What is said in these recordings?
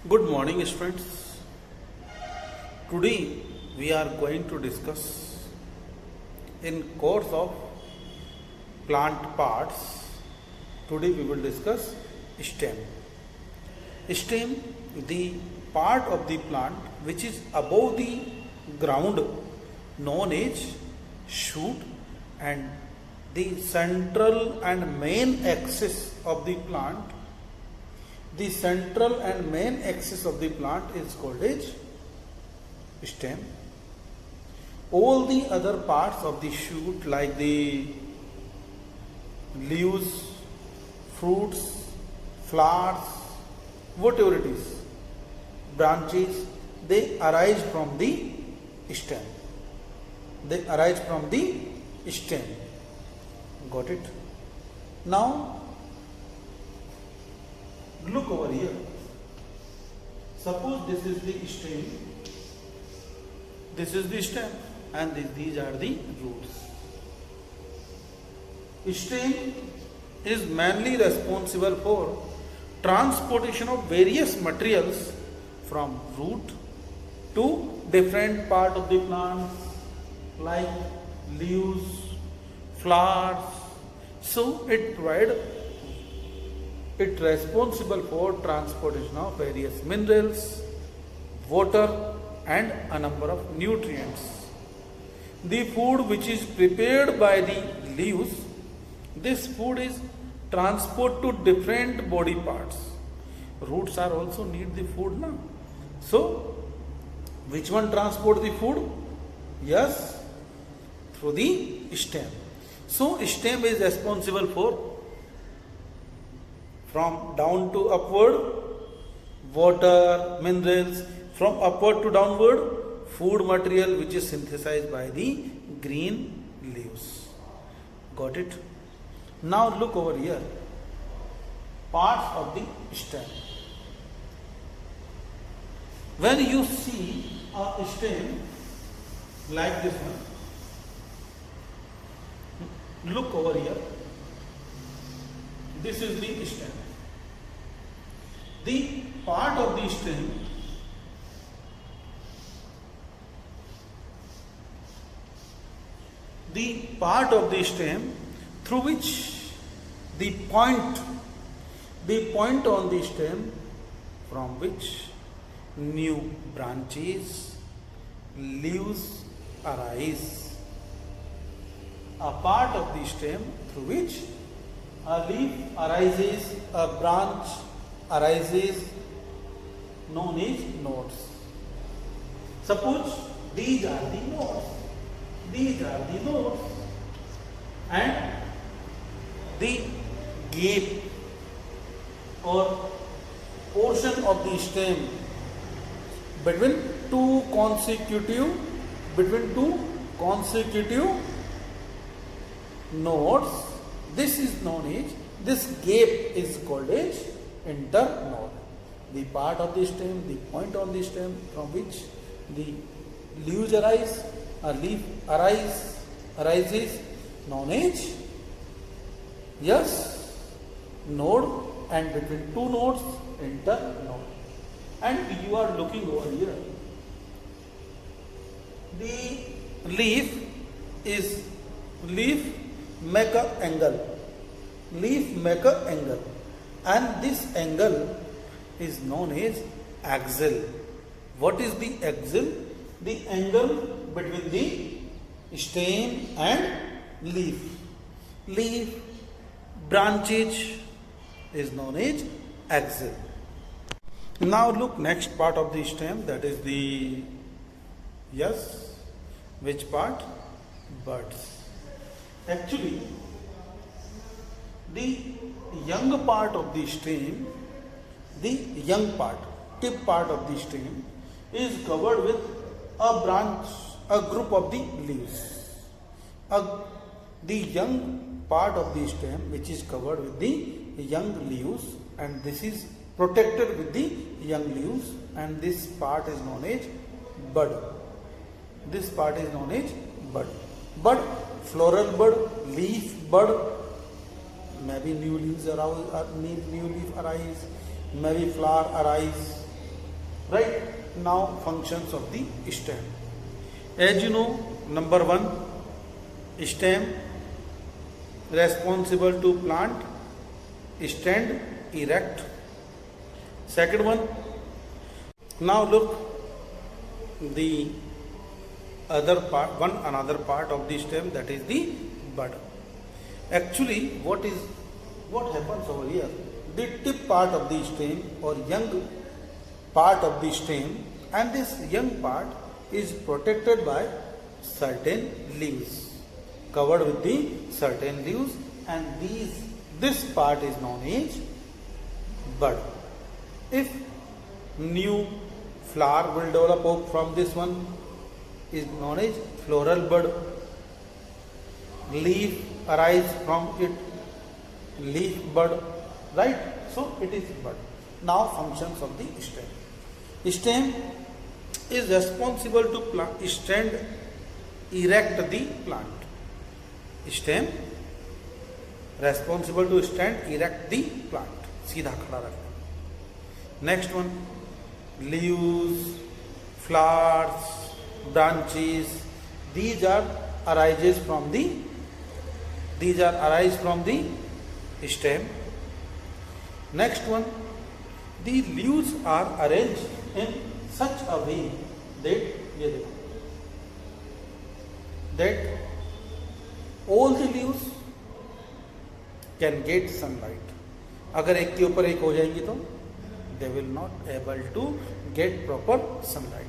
Good morning, students. Today we are going to discuss in course of plant parts. Today we will discuss stem. Stem, the part of the plant which is above the ground, known as shoot, and the central and main axis of the plant. The central and main axis of the plant is called as stem. All the other parts of the shoot, like the leaves, fruits, flowers, whatever it is, branches, they arise from the stem. They arise from the stem. Got it? Now, look over here. Suppose this is the stem, this is the stem, and these are the roots. Stem is mainly responsible for transportation of various materials from root to different part of the plant, like leaves, flowers. So it responsible for transportation of various minerals, water, and a number of nutrients. The food which is prepared by the leaves, this food is transport to different body parts. Roots are also need the food now. So, which one transport the food? Yes, through the stem. So, stem is responsible for from down to upward, water, minerals, from upward to downward, food material which is synthesized by the green leaves. Got it? Now look over here. Parts of the stem. When you see a stem like this one, look over here. This is the stem. The part of the stem through which the point on the stem from which new branches, leaves arise. A part of the stem through which a leaf arises, a branch arises, known as nodes. Suppose these are the nodes. These are the nodes. And the gap or portion of the stem between two consecutive nodes, this is known as, this gap is called as internode. The part of the stem, the point on the stem from which the leaves arise, a leaf arises, known as, yes, node, and between two nodes, internode. And you are looking over here. The leaf make a angle. Leaf make a angle. And this angle is known as axle. What is the axle? The angle between the stem and leaf. Leaf, branches is known as axle. Now look, next part of the stem, that is the, yes, which part? Buds. Actually, the young part of the stem, the young part, tip part of the stem is covered with a branch, a group of the leaves. The young part of the stem which is covered with the young leaves, and this is protected with the young leaves, and this part is known as bud. This part is known as bud. Bud, floral bud, leaf bud, maybe new leaf arise, maybe flower arise, Right? Now functions of the stem. As you know, number one, stem responsible to plant stand erect. Second one, now look the other part, another part of the stem, that is the bud. Actually, what happens over here? The tip part of the stem or young part of the stem, and this young part is protected by certain leaves, covered with the certain leaves, and this part is known as bud. If new flower will develop from this one, is known as floral bud. Leaf arise from it, leaf bud, right? So it is bud. Now functions of the stem. Stem is responsible to stand erect the plant. Stem responsible to stand erect the plant. सीधा खड़ा रखना. Next one, leaves, flowers, branches. These are arise from the stem. Next one, the leaves are arranged in such a way that all the leaves can get sunlight. अगर एक के ऊपर एक हो जाएंगी तो they will not able to get proper sunlight.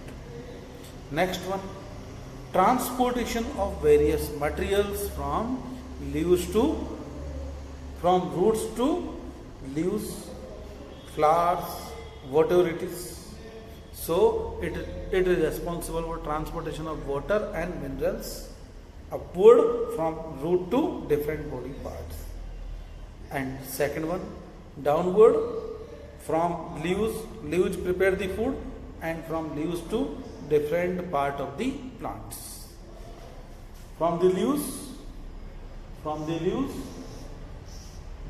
Next one, transportation of various materials from roots to leaves, flowers, whatever it is. So it is responsible for transportation of water and minerals upward from root to different body parts. And second one, downward from leaves prepare the food, and from leaves to different part of the plants. From the leaves,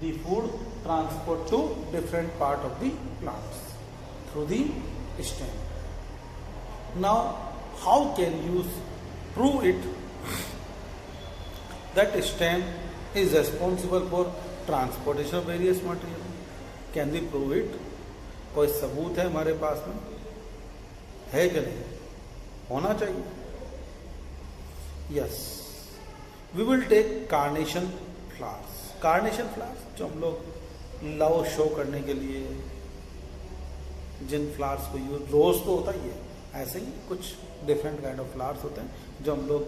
the food transport to different part of the plants through the stem. Now, how can you prove it that stem is responsible for transportation of various material? Can we prove it? कोई सबूत है हमारे पास में? है कि नहीं? होना चाहिए. Yes. We will take carnation flowers. Carnation flowers जो हम लोग लव शो करने के लिए जिन फ्लावर्स को यूज, रोज तो होता ही है, ऐसे ही कुछ डिफरेंट काइंड ऑफ फ्लावर्स होते हैं जो हम लोग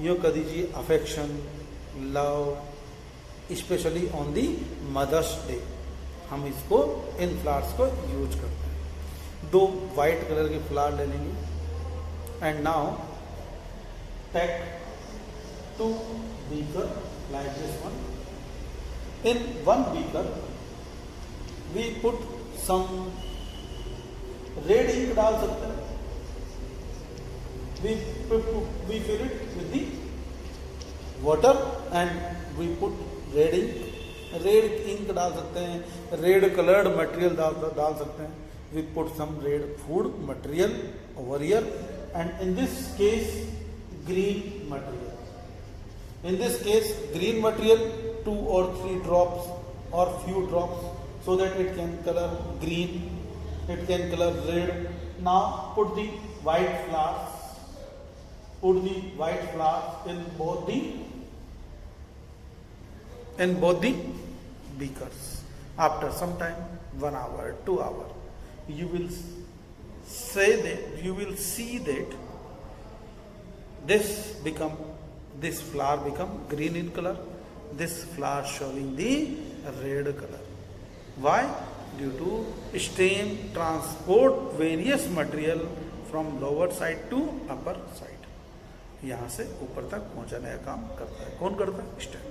यूँ कह दीजिए affection, love, specially on the Mother's Day हम इसको, इन फ्लावर्स को यूज करते हैं. 2 वाइट कलर के फ्लावर ले लेंगे and now take 2 beaker like this one. In 1 beaker we put some red ink डाल सकते हैं. We fill it with the water and we put red ink. Red ink डाल सकते हैं, रेड कलर्ड मटेरियल डाल सकते हैं. We put some red food material over here and in this case green material. In this case, green material, 2 or 3 drops or few drops, so that it can color green, it can color red. Now put the white flowers. Put the white flowers in both the beakers. After some time, 1 hour, 2 hours, you will see that this flower become green in color, this flower showing the red color. Why? Due to stem transport various material from lower side to upper side. यहाँ से ऊपर तक पहुँचाने का काम करता है. कौन करता है? स्टेम.